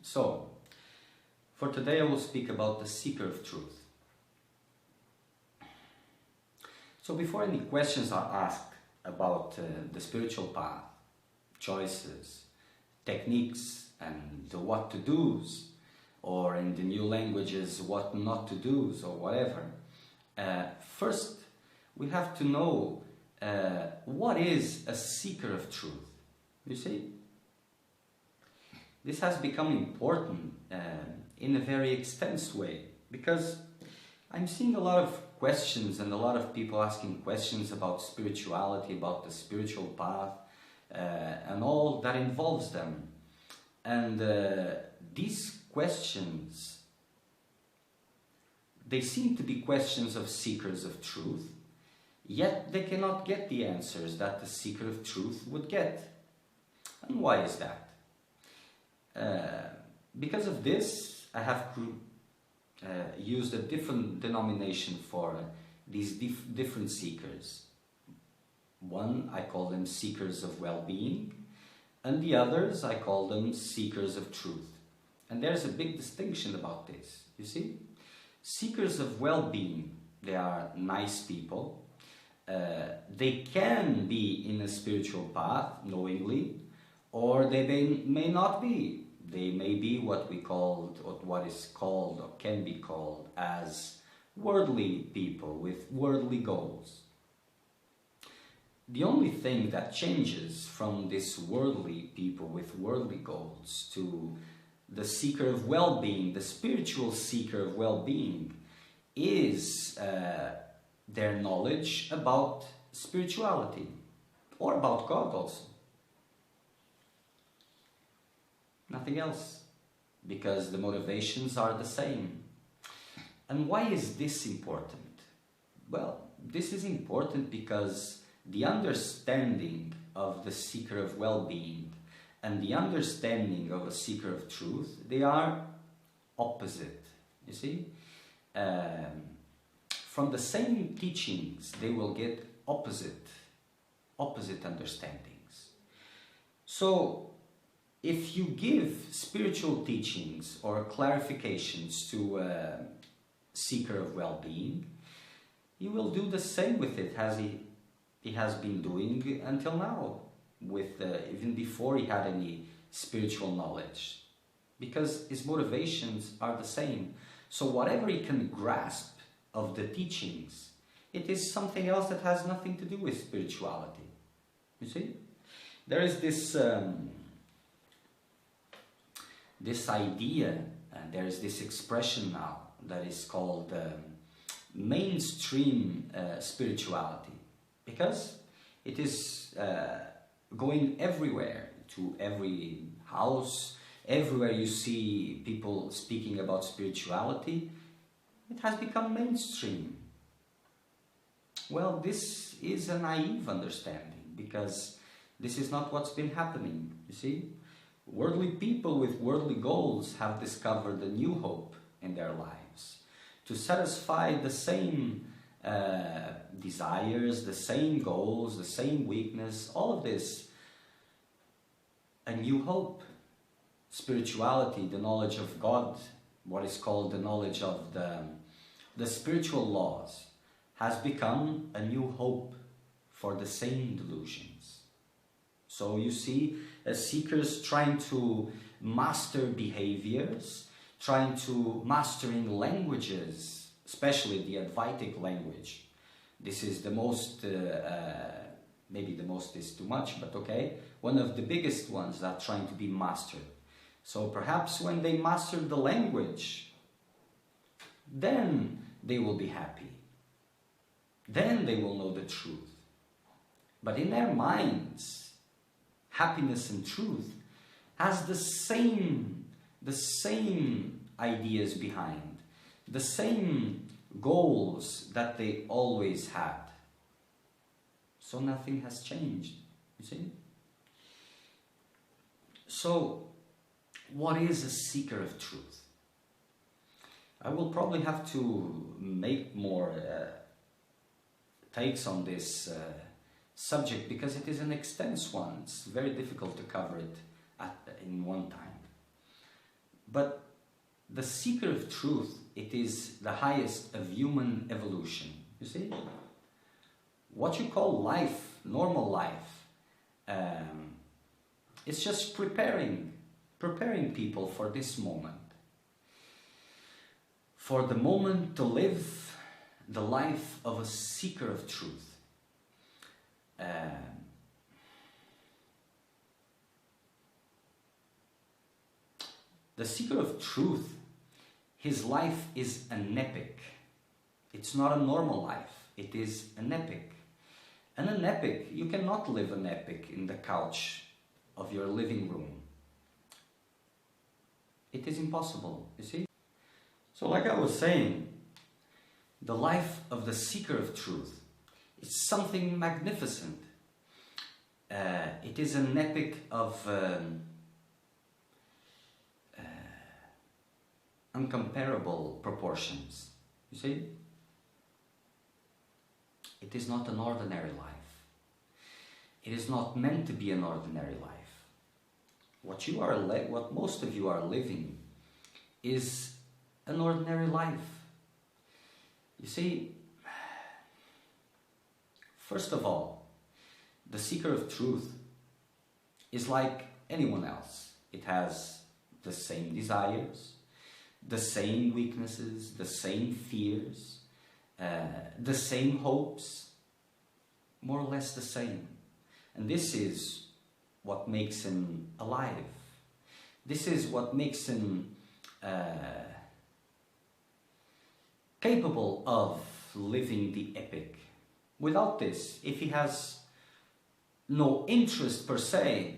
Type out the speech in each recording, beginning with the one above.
So, for today I will speak about the seeker of truth. So before any questions are asked about the spiritual path, choices, techniques, and the what to do's, or in the new languages, what not to do's, or whatever, first we have to know what is a seeker of truth. You see? This has become important in a very extensive way, because I'm seeing a lot of questions and a lot of people asking questions about spirituality, about the spiritual path, and all that involves them. And these questions, they seem to be questions of seekers of truth, yet they cannot get the answers that the seeker of truth would get. And why is that? Because of this, I have used a different denomination for these different seekers. One, I call them seekers of well-being, and the others, I call them seekers of truth. And there's a big distinction about this, you see? Seekers of well-being, they are nice people. They can be in a spiritual path, knowingly, or they may not be. They may be what we called, or what is called, or can be called, as worldly people with worldly goals. The only thing that changes from this worldly people with worldly goals to the seeker of well-being, the spiritual seeker of well-being, is their knowledge about spirituality, or about God also. Nothing else, because the motivations are the same. And why is this important? Well, this is important because the understanding of the seeker of well-being and the understanding of a seeker of truth, they are opposite, you see? From the same teachings, they will get opposite understandings. So, if you give spiritual teachings or clarifications to a seeker of well-being, he will do the same with it as he has been doing until now, with even before he had any spiritual knowledge, because his motivations are the same. So whatever he can grasp of the teachings, it is something else that has nothing to do with spirituality. You see? There is this idea, and there is this expression now that is called mainstream spirituality, because it is going everywhere, to every house, everywhere you see people speaking about spirituality. It has become mainstream. Well, this is a naive understanding, because this is not what's been happening, you see? Worldly people with worldly goals have discovered a new hope in their lives to satisfy the same desires, the same goals, the same weakness, all of this. A new hope. Spirituality, the knowledge of God, what is called the knowledge of the spiritual laws, has become a new hope for the same delusions. So you see, seekers trying to master behaviors, trying to mastering languages, especially the Advaitic language. This is the most, maybe the most is too much, but okay, one of the biggest ones that are trying to be mastered. So perhaps when they master the language, then they will be happy. Then they will know the truth. But in their minds, happiness and truth has the same ideas behind, the same goals that they always had. So nothing has changed, you see? So, what is a seeker of truth? I will probably have to make more takes on this subject, because it is an extensive one. It's very difficult to cover it in one time. But the seeker of truth, it is the highest of human evolution. You see? What you call life, normal life, it's just preparing people for this moment. For the moment to live the life of a seeker of truth. The seeker of truth, his life is an epic. It's not a normal life, it is an epic. And an epic, you cannot live an epic in the couch of your living room. It is impossible, you see? So like I was saying, the life of the seeker of truth is something magnificent. It is an epic of uncomparable proportions, you see? It is not an ordinary life. It is not meant to be an ordinary life. What most of you are living is an ordinary life. You see, first of all, the seeker of truth is like anyone else. It has the same desires, the same weaknesses, the same fears, the same hopes, more or less the same. And this is what makes him alive. This is what makes him capable of living the epic. Without this, if he has no interest per se,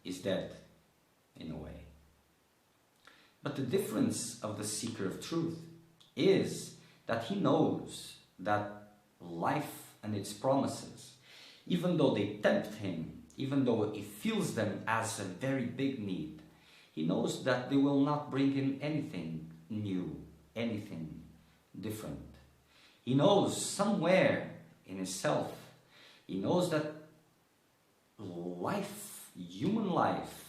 he's dead in a way. But the difference of the seeker of truth is that he knows that life and its promises, even though they tempt him, even though he feels them as a very big need, he knows that they will not bring him anything new, anything different. He knows somewhere in himself, he knows that life, human life,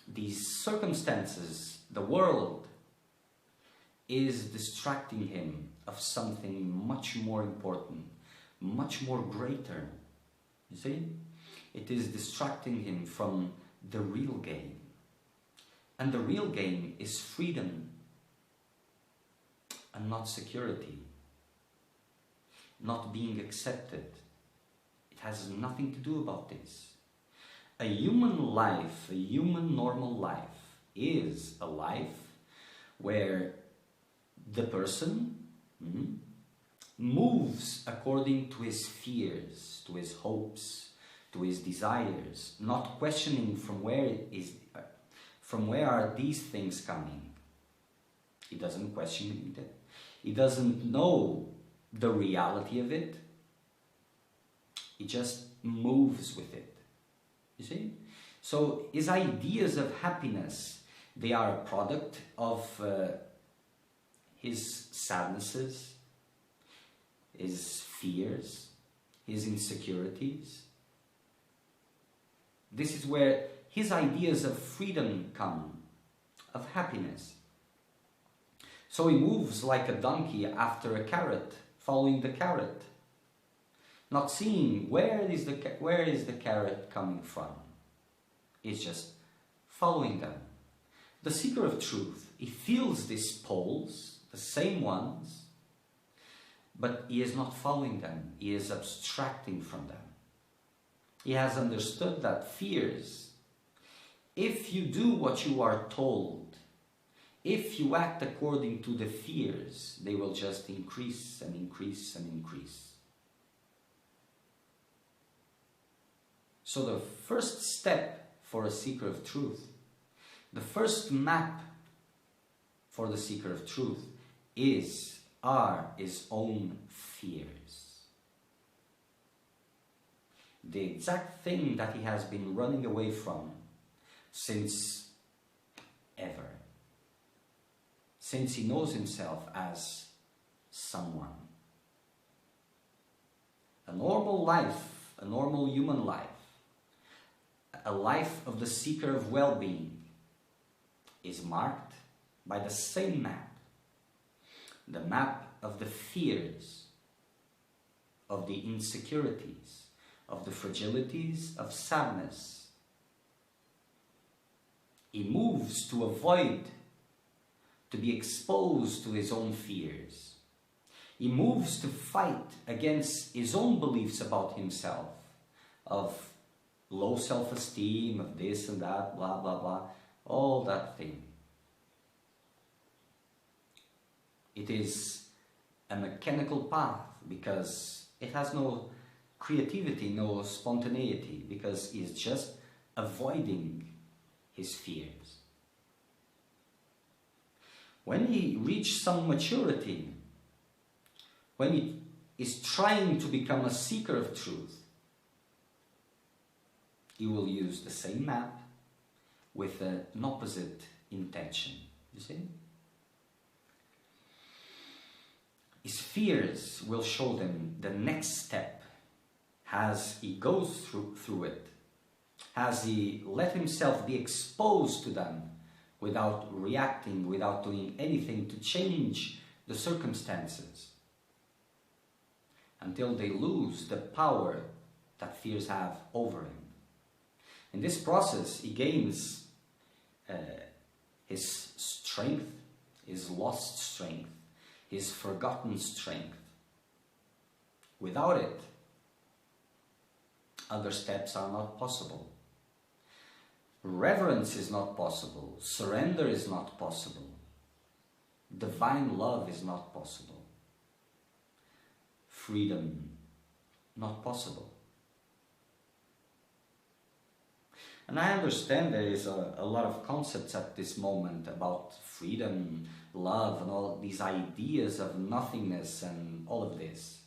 these circumstances, the world, is distracting him of something much more important, much more greater. You see? It is distracting him from the real game. And the real game is freedom and not security, not being accepted. It has nothing to do about this. A human life, a human normal life, is a life where the person moves according to his fears, to his hopes, to his desires, not questioning from where are these things coming. He doesn't question it. He doesn't know the reality of it. He just moves with it. You see? So his ideas of happiness, they are a product of his sadnesses, his fears, his insecurities. This is where his ideas of freedom come, of happiness. So he moves like a donkey after a carrot, following the carrot, not seeing where is the carrot coming from. He's just following them. The seeker of truth, he feels these poles, the same ones, but he is not following them. He is abstracting from them. He has understood that fears, if you do what you are told, if you act according to the fears, they will just increase and increase and increase. So the first step for a seeker of truth, the first map for the seeker of truth are his own fears. The exact thing that he has been running away from since ever. Since he knows himself as someone. A normal life, a normal human life, a life of the seeker of well-being is marked by the same map, the map of the fears, of the insecurities, of the fragilities, of sadness. He moves to avoid, to be exposed to his own fears. He moves to fight against his own beliefs about himself, of low self-esteem, of this and that, blah, blah, blah, all that thing. It is a mechanical path because it has no creativity, no spontaneity, because he's just avoiding his fears. When he reaches some maturity, when he is trying to become a seeker of truth, he will use the same map with an opposite intention. You see? His fears will show them the next step as he goes through it, as he let himself be exposed to them without reacting, without doing anything to change the circumstances, until they lose the power that fears have over him. In this process, he gains his strength, his lost strength, his forgotten strength. Without it, other steps are not possible. Reverence is not possible. Surrender is not possible. Divine love is not possible. Freedom, not possible. And I understand there is a lot of concepts at this moment about freedom, love, and all these ideas of nothingness and all of this.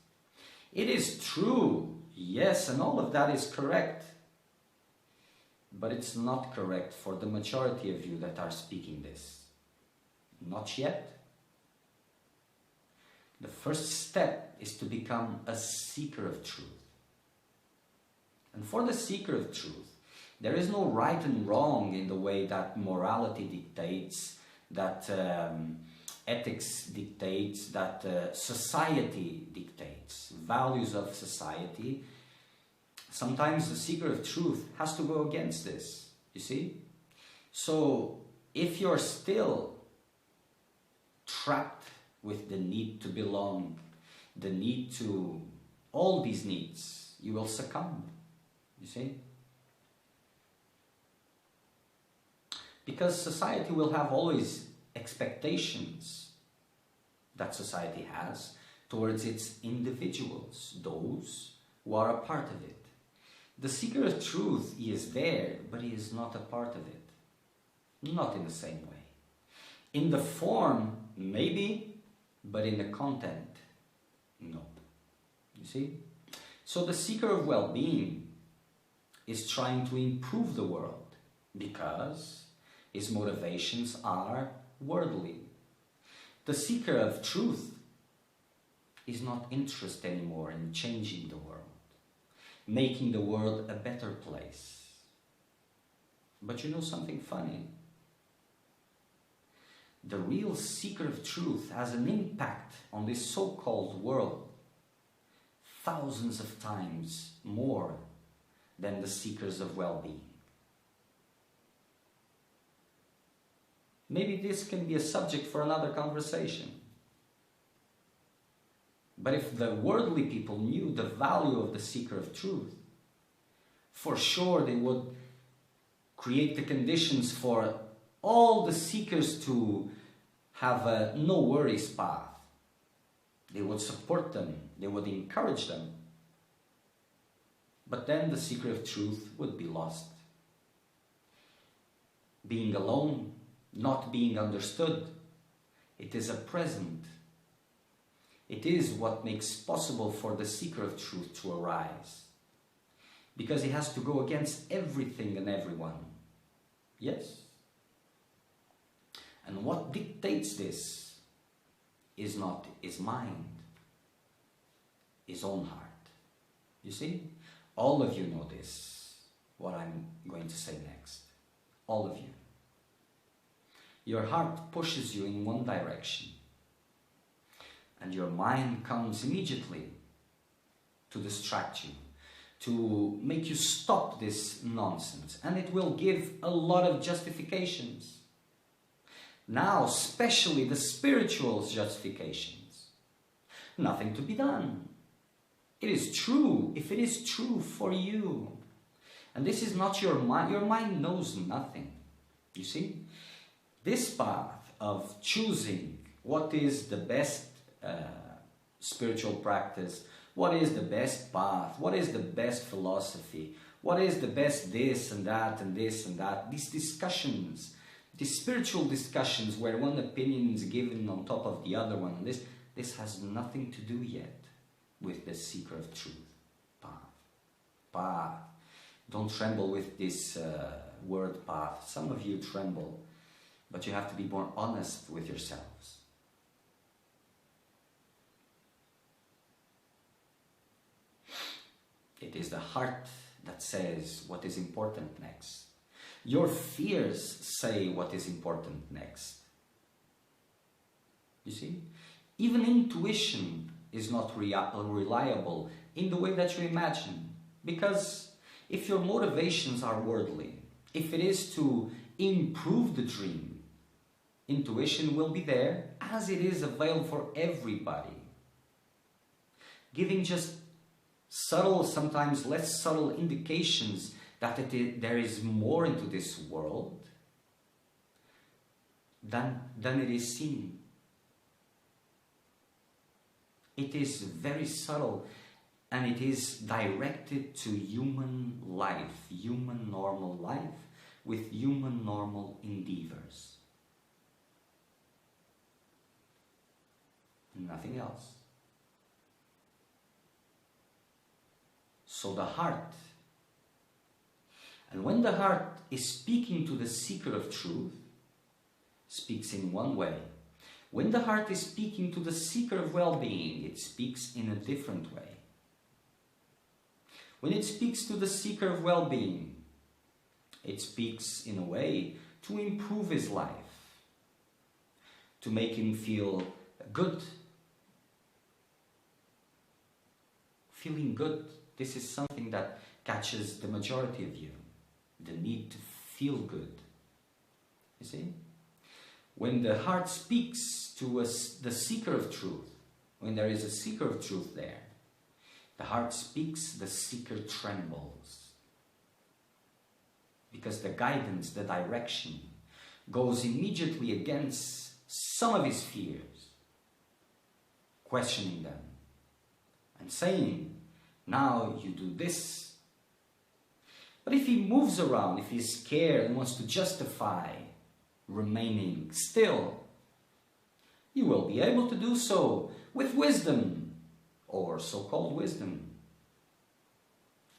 It is true, yes, and all of that is correct. But it's not correct for the majority of you that are speaking this. Not yet. The first step is to become a seeker of truth. And for the seeker of truth, there is no right and wrong in the way that morality dictates, that ethics dictates, that society dictates, values of society. Sometimes the seeker of truth has to go against this, you see? So if you're still trapped with the need to belong, the need to, all these needs, you will succumb, you see? Because society will have always expectations that society has towards its individuals, those who are a part of it. The seeker of truth, he is there, but he is not a part of it. Not in the same way. In the form, maybe, but in the content, no. You see? So the seeker of well-being is trying to improve the world because his motivations are worldly. The seeker of truth is not interested anymore in changing the world, making the world a better place. But you know something funny? The real seeker of truth has an impact on this so-called world thousands of times more than the seekers of well-being. Maybe this can be a subject for another conversation. But if the worldly people knew the value of the seeker of truth, for sure they would create the conditions for all the seekers to have a no worries path. They would support them, they would encourage them. But then the seeker of truth would be lost. Being alone, not being understood, it is a present. It is what makes possible for the seeker of truth to arise. Because he has to go against everything and everyone. Yes? And what dictates this is not his mind, his own heart. You see? All of you know this. what I'm going to say next. All of you. Your heart pushes you in one direction, and your mind comes immediately to distract you, to make you stop this nonsense, and it will give a lot of justifications. Now, especially the spiritual justifications. Nothing to be done. It is true if it is true for you. And this is not your mind. Your mind knows nothing. You see? This path of choosing what is the best spiritual practice, what is the best path, what is the best philosophy, what is the best this and that and this and that, these discussions, these spiritual discussions where one opinion is given on top of the other one, this has nothing to do yet with the seeker of truth. Path. Don't tremble with this word path. Some of you tremble, but you have to be more honest with yourselves. It is the heart that says what is important next. Your fears say what is important next. You see? Even intuition is not reliable in the way that you imagine. Because if your motivations are worldly, if it is to improve the dream, intuition will be there as it is available for everybody. Giving just subtle, sometimes less subtle indications that there is more into this world than it is seen. It is very subtle, and it is directed to human life, human normal life, with human normal endeavors. Nothing else. So the heart, and when the heart is speaking to the seeker of truth, speaks in one way. When the heart is speaking to the seeker of well-being, it speaks in a different way. When it speaks to the seeker of well-being, it speaks in a way to improve his life, to make him feel good. Feeling good, this is something that catches the majority of you, the need to feel good. You see? When the heart speaks to the seeker of truth, when there is a seeker of truth there, the heart speaks, the seeker trembles. Because the guidance, the direction, goes immediately against some of his fears, questioning them, and saying, now you do this. But if he moves around, if he's scared and wants to justify remaining still, you will be able to do so with wisdom, or so-called wisdom.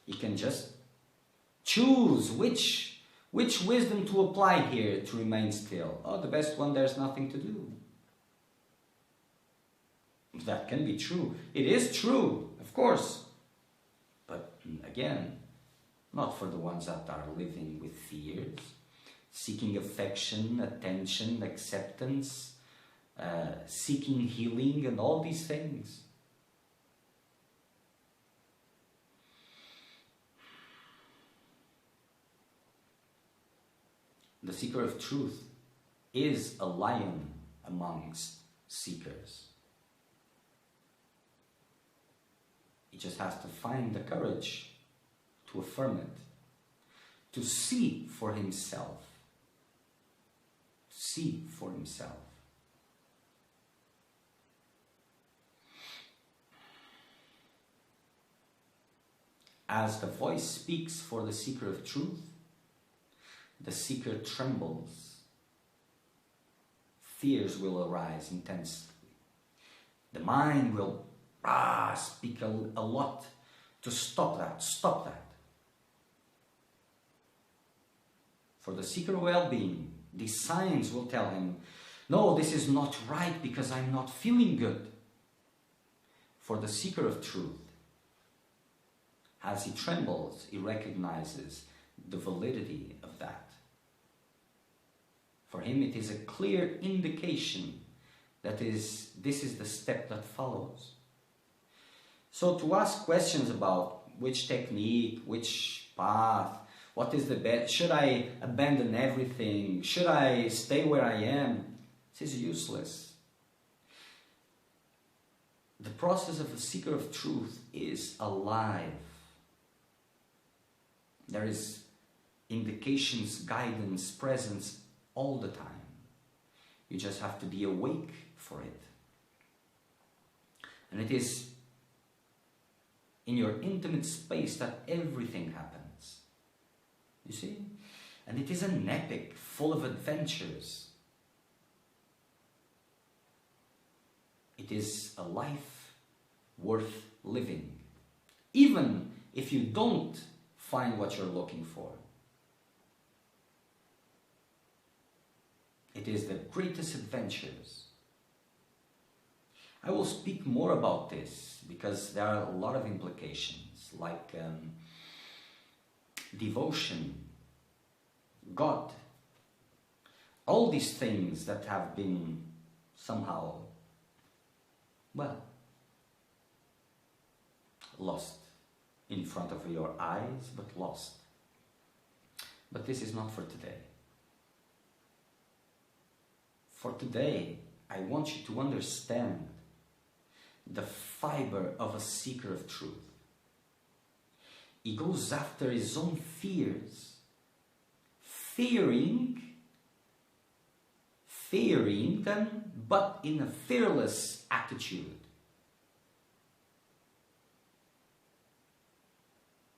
You can just choose which wisdom to apply here to remain still. Oh, the best one, there's nothing to do. That can be true. It is true, of course. But again, not for the ones that are living with fears, seeking affection, attention, acceptance, seeking healing, and all these things. The seeker of truth is a lion amongst seekers. He just has to find the courage to affirm it, to see for himself. See for himself. As the voice speaks for the seeker of truth, the seeker trembles. Fears will arise intensely. The mind will speak a lot to stop that. For the seeker of well-being, these signs will tell him, no, this is not right because I'm not feeling good. For the seeker of truth, as he trembles, he recognizes the validity of that. For him it is a clear indication that this is the step that follows. So to ask questions about which technique, which path, what is the best, should I abandon everything, should I stay where I am, this is useless. The process of the seeker of truth is alive. There is indications, guidance, presence all the time. You just have to be awake for it. And it is in your intimate space that everything happens. You see? And it is an epic full of adventures. It is a life worth living, even if you don't find what you're looking for. It is the greatest adventures. I will speak more about this because there are a lot of implications, like devotion, God, all these things that have been somehow, well, lost in front of your eyes, but lost. But this is not for today. For today, I want you to understand the fiber of a seeker of truth. He goes after his own fears, fearing them, but in a fearless attitude.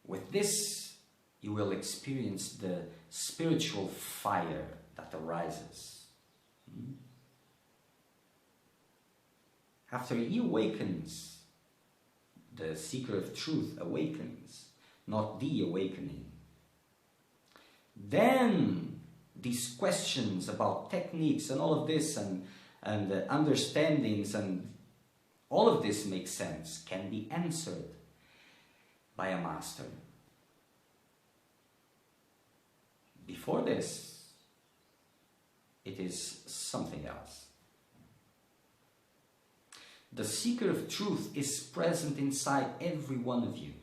With this, you will experience the spiritual fire that arises. After he awakens, the seeker of truth awakens, not the awakening. Then these questions about techniques and all of this and understandings and all of this makes sense, can be answered by a master. Before this, it is something else. The seeker of truth is present inside every one of you.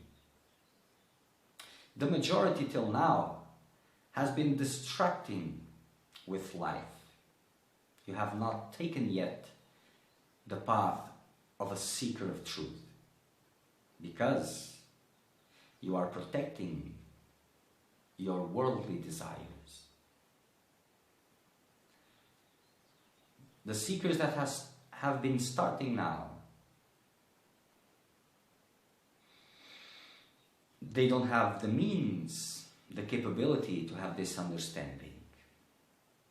The majority till now has been distracting with life. You have not taken yet the path of a seeker of truth because you are protecting your worldly desires. The seekers that have been starting now, they don't have the means, the capability to have this understanding.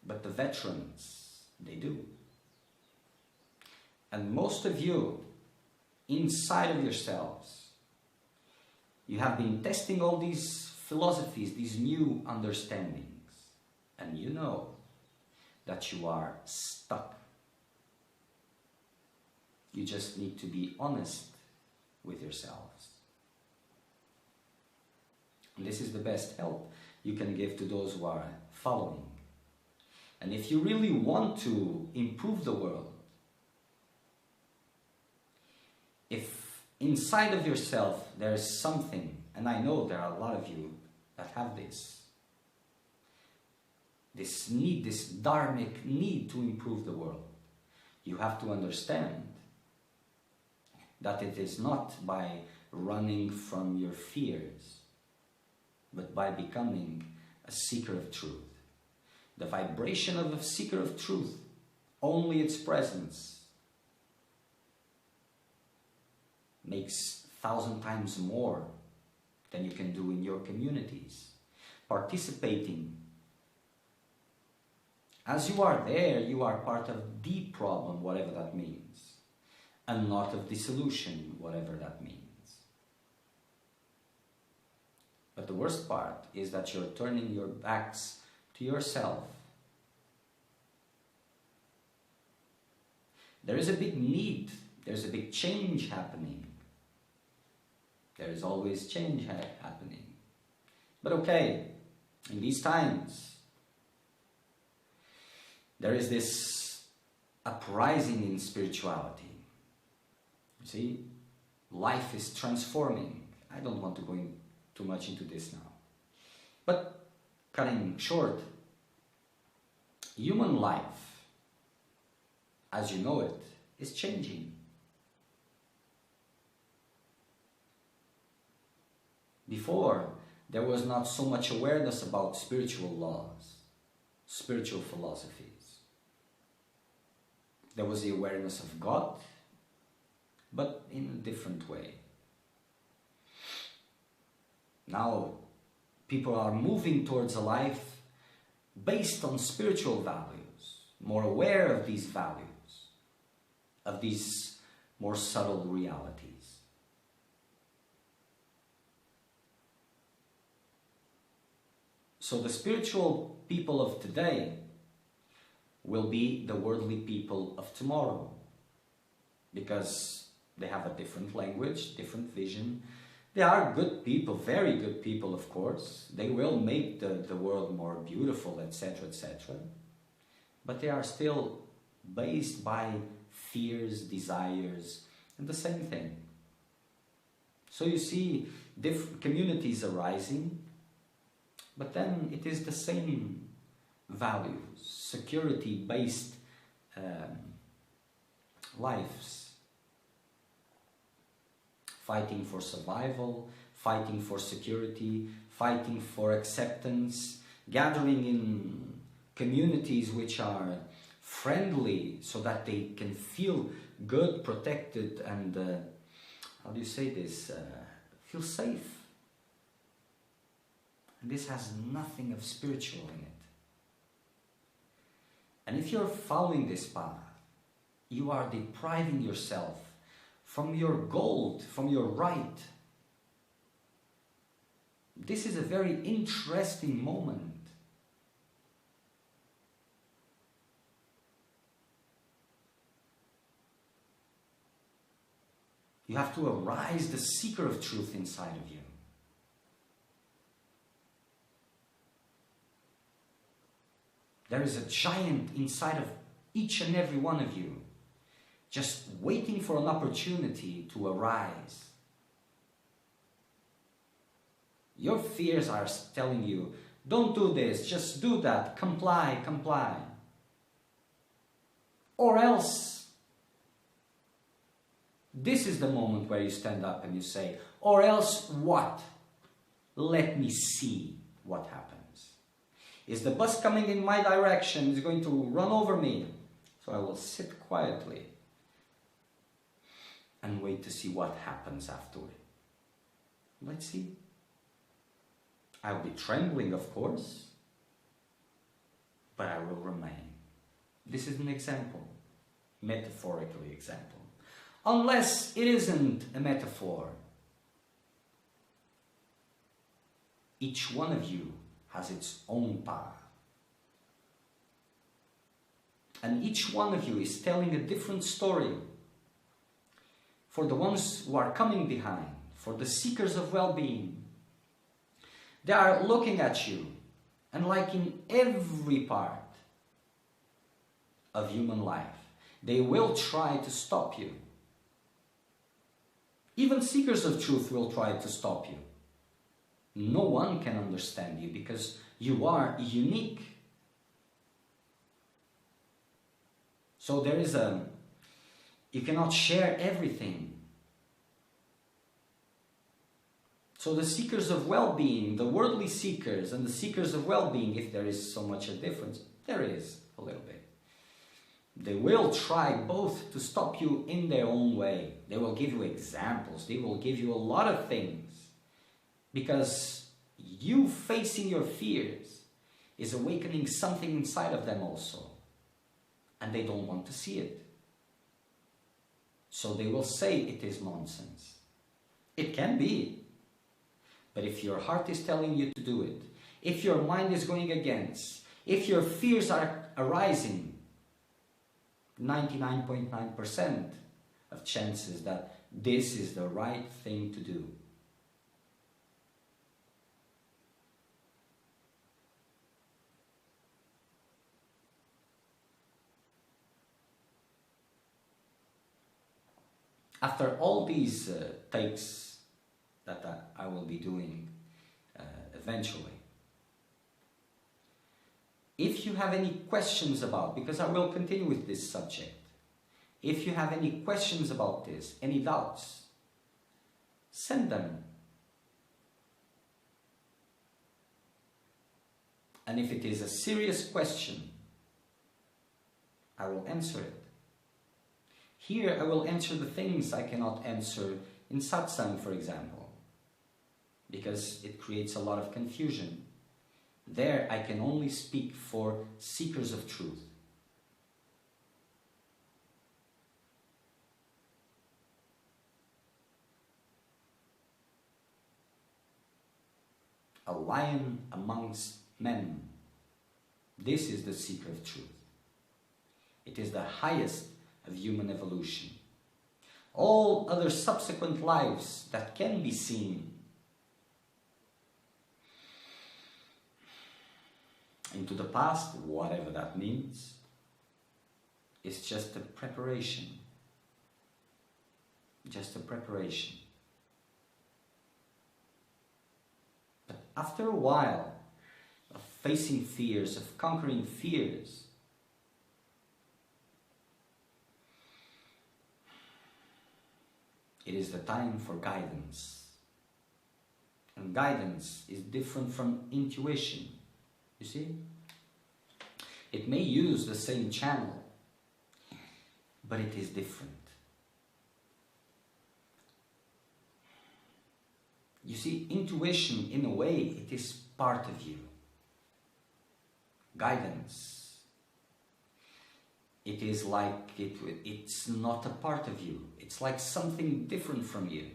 But the veterans, they do. And most of you, inside of yourselves, you have been testing all these philosophies, these new understandings, and you know that you are stuck. You just need to be honest with yourselves. And this is the best help you can give to those who are following. And if you really want to improve the world, if inside of yourself there is something, and I know there are a lot of you that have this need, this dharmic need to improve the world, you have to understand that it is not by running from your fears, but by becoming a seeker of truth. The vibration of a seeker of truth, only its presence, makes 1,000 times more than you can do in your communities. Participating. As you are there, you are part of the problem, whatever that means, and not of the solution, whatever that means. But the worst part is that you're turning your backs to yourself. There is a big need, there's a big change happening. There is always change happening. But okay, In these times, there is this uprising in spirituality. You see, life is transforming. I don't want to go in too much into this now. But cutting short, human life, as you know it, is changing. Before, there was not so much awareness about spiritual laws, spiritual philosophies. There was the awareness of God, but in a different way. Now, people are moving towards a life based on spiritual values, more aware of these values, of these more subtle realities. So the spiritual people of today will be the worldly people of tomorrow, because they have a different language, different vision. They are good people, very good people, of course. They will make the world more beautiful, etc., etc. But they are still based by fears, desires, and the same thing. So you see different communities arising, but then it is the same values, security-based lives. Fighting for survival, fighting for security, fighting for acceptance, gathering in communities which are friendly so that they can feel good, protected, and, how do you say this, feel safe. And this has nothing of spiritual in it. And if you're following this path, you are depriving yourself from your gold, from your right. This is a very interesting moment. You have to arise the seeker of truth inside of you. There is a giant inside of each and every one of you, just waiting for an opportunity to arise. Your fears are telling you, don't do this, just do that, comply, comply. Or else, this is the moment where you stand up and you say, or else what? Let me see what happens. Is the bus coming in my direction? Is it going to run over me? So I will sit quietly and wait to see what happens afterward. Let's see. I'll be trembling, of course, but I will remain. This is an example, metaphorically example. Unless it isn't a metaphor. Each one of you has its own path. And each one of you is telling a different story. For the ones who are coming behind, for the seekers of well-being, they are looking at you, and like in every part of human life, they will try to stop you. Even seekers of truth will try to stop you. No one can understand you because you are unique. So there is you cannot share everything. So the seekers of well-being, the worldly seekers and the seekers of well-being, if there is so much a difference, there is a little bit. They will try both to stop you in their own way. They will give you examples. They will give you a lot of things. Because you facing your fears is awakening something inside of them also. And they don't want to see it. So they will say it is nonsense. It can be. But if your heart is telling you to do it, if your mind is going against, if your fears are arising, 99.9% of chances that this is the right thing to do. after all these takes that I will be doing eventually, if you have any questions about, because I will continue with this subject, if you have any questions about this, any doubts, send them. And if it is a serious question, I will answer it. Here I will answer the things I cannot answer in satsang, for example, because it creates a lot of confusion. There I can only speak for seekers of truth. A lion amongst men. This is the seeker of truth. It is the highest of human evolution. All other subsequent lives that can be seen into the past, whatever that means, is just a preparation. Just a preparation. But after a while of facing fears, of conquering fears, it is the time for guidance. And guidance is different from intuition. You see? It may use the same channel, but it is different. You see, intuition, in a way, it is part of you. Guidance, it is like it's not a part of you. It's like something different from you,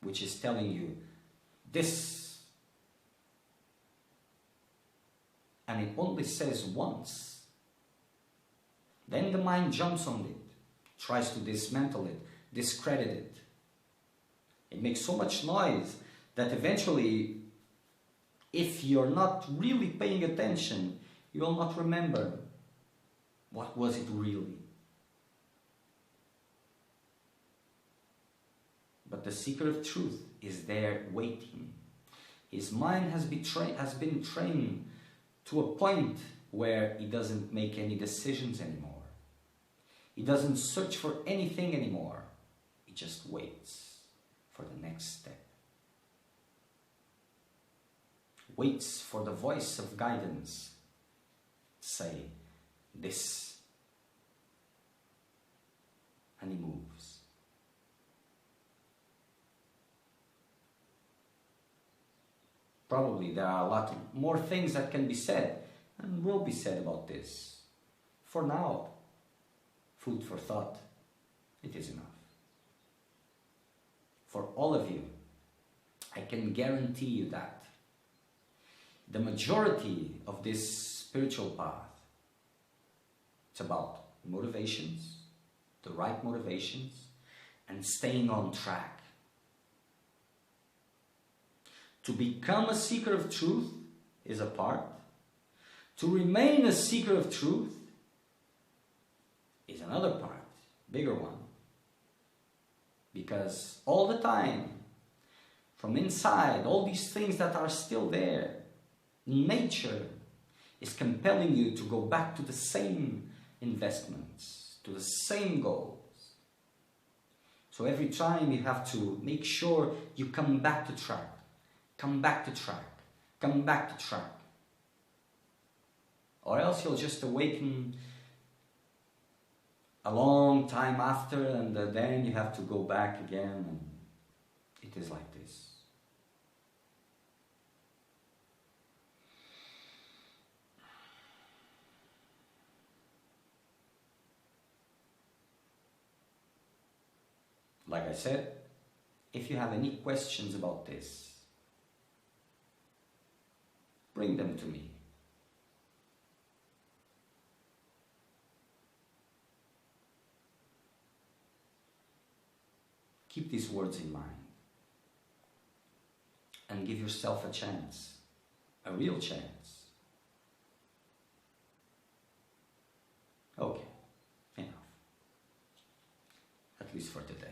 which is telling you this. And it only says once. Then the mind jumps on it, tries to dismantle it, discredit it. It makes so much noise that eventually, if you're not really paying attention, you will not remember what was it really. But the seeker of truth is there waiting. His mind has been trained to a point where he doesn't make any decisions anymore. He doesn't search for anything anymore. He just waits for the next step. Waits for the voice of guidance. Say, this. And he moves. Probably there are a lot more things that can be said and will be said about this. For now, food for thought, it is enough. For all of you, I can guarantee you that the majority of this spiritual path, it's about motivations, the right motivations, and staying on track. To become a seeker of truth is a part. To remain a seeker of truth is another part, bigger one. Because all the time, from inside, all these things that are still there, nature is compelling you to go back to the same investments, to the same goals. So every time you have to make sure you come back to track. Come back to track. Come back to track. Or else you'll just awaken a long time after, and then you have to go back again, and it is like this. Like I said, if you have any questions about this, bring them to me. Keep these words in mind and give yourself a chance, a real chance. Okay, enough. At least for today.